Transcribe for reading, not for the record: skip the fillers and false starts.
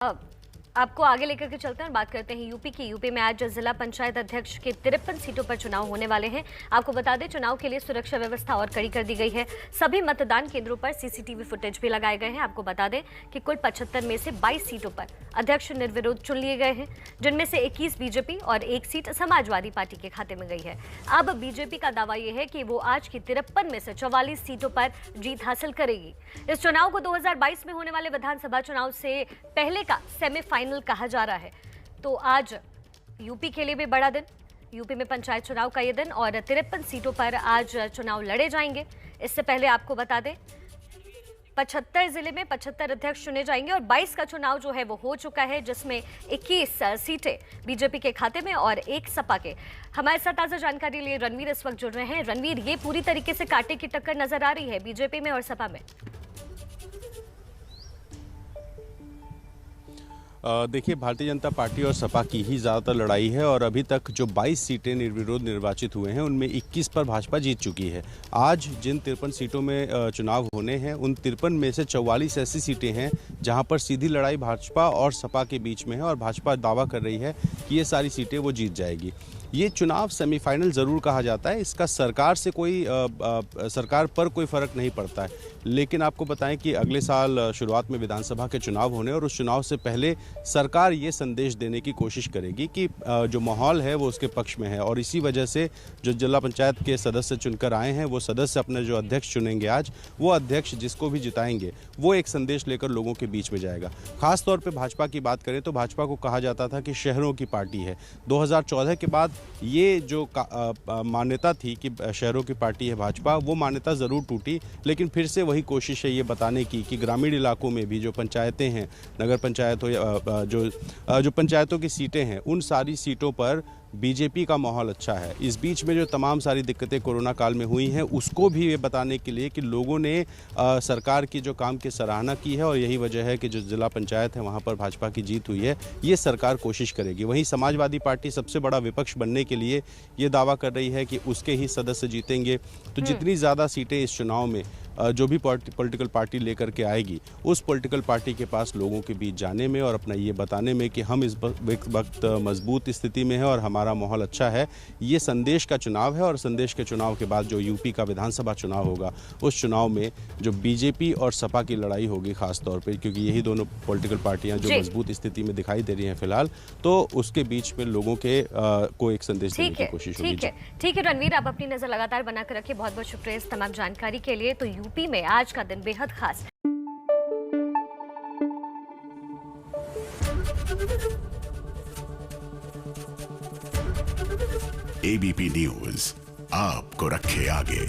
अब आपको आगे लेकर के चलते हैं और बात करते हैं यूपी की। यूपी में आज जिला पंचायत अध्यक्ष के 53 सीटों पर चुनाव होने वाले हैं। आपको बता दें, चुनाव के लिए सुरक्षा व्यवस्था और कड़ी कर दी गई है। सभी मतदान केंद्रों पर सीसीटीवी फुटेज भी लगाए गए हैं। आपको बता दें कि कुल 75 में से 22 सीटों पर अध्यक्ष निर्विरोध चुन लिए गए हैं, जिनमें से 21 बीजेपी और 1 सीट समाजवादी पार्टी के खाते में गई है। अब बीजेपी का दावा यह है कि वो आज की 53 में से 44 सीटों पर जीत हासिल करेगी। इस चुनाव को 2022 में होने वाले विधानसभा चुनाव से पहले का सेमीफाइनल कहा जा रहा है। तो आज यूपी के लिए भी बड़ा दिन। यूपी में पंचायत चुनाव का ये दिन और 53 सीटों पर आज चुनाव लड़े जाएंगे। इससे पहले आपको बता दें, 75 जिले में 75 अध्यक्ष चुने जाएंगे और 22 का चुनाव जो है वो हो चुका है, जिसमें 21 सीटें बीजेपी के खाते में और 1 सपा के। हमारे साथ ताजा जानकारी लिए रणवीर इस वक्त जुड़ रहे हैं। रणवीर, ये पूरी तरीके से कांटे की टक्कर नजर आ रही है बीजेपी में और सपा में। देखिए, भारतीय जनता पार्टी और सपा की ही ज़्यादातर लड़ाई है और अभी तक जो 22 सीटें निर्विरोध निर्वाचित हुए हैं उनमें 21 पर भाजपा जीत चुकी है। आज जिन 53 सीटों में चुनाव होने हैं उन 53 में से 44 ऐसी सीटें हैं जहां पर सीधी लड़ाई भाजपा और सपा के बीच में है और भाजपा दावा कर रही है कि ये सारी सीटें वो जीत जाएगी। ये चुनाव सेमीफाइनल ज़रूर कहा जाता है। इसका सरकार से सरकार पर कोई फ़र्क नहीं पड़ता है, लेकिन आपको बताएं कि अगले साल शुरुआत में विधानसभा के चुनाव होने और उस चुनाव से पहले सरकार ये संदेश देने की कोशिश करेगी कि जो माहौल है वो उसके पक्ष में है और इसी वजह से जो जिला पंचायत के सदस्य चुनकर आए हैं वो सदस्य अपने जो अध्यक्ष चुनेंगे आज, वो अध्यक्ष जिसको भी जिताएंगे वो एक संदेश लेकर लोगों के बीच में जाएगा। खास तौर पे भाजपा की बात करें तो भाजपा को कहा जाता था कि शहरों की पार्टी है। 2014 के बाद ये जो मान्यता थी कि शहरों की पार्टी है भाजपा, वो मान्यता ज़रूर टूटी, लेकिन फिर से वही कोशिश है ये बताने की कि ग्रामीण इलाकों में भी जो पंचायतें हैं, नगर पंचायत हो या जो पंचायतों की सीटें हैं, उन सारी सीटों पर बीजेपी का माहौल अच्छा है। इस बीच में जो तमाम सारी दिक्कतें कोरोना काल में हुई हैं उसको भी ये बताने के लिए कि लोगों ने सरकार की जो काम की सराहना की है और यही वजह है कि जो जिला पंचायत है वहाँ पर भाजपा की जीत हुई है, ये सरकार कोशिश करेगी। वहीं समाजवादी पार्टी सबसे बड़ा विपक्ष बनने के लिए ये दावा कर रही है कि उसके ही सदस्य जीतेंगे। तो जितनी ज़्यादा सीटें इस चुनाव में जो भी पॉलिटिकल पार्टी लेकर के आएगी, उस पॉलिटिकल पार्टी के पास लोगों के बीच जाने में और अपना ये बताने में कि हम इस वक्त मजबूत स्थिति में हैं और हमारा माहौल अच्छा है, ये संदेश का चुनाव है। और संदेश के चुनाव के बाद जो यूपी का विधानसभा चुनाव होगा, उस चुनाव में जो बीजेपी और सपा की लड़ाई होगी खास तौर पे, क्योंकि यही दोनों पॉलिटिकल पार्टियां जो मजबूत स्थिति में दिखाई दे रही हैं फिलहाल, तो उसके बीच में लोगों के को एक संदेश देने की कोशिश होगी। ठीक है रणवीर, आप अपनी नजर लगातार बनाकर रखिए। बहुत बहुत शुक्रिया इस तमाम जानकारी के लिए। तो यूपी में आज का दिन बेहद खास। एबीपी न्यूज आपको रखे आगे।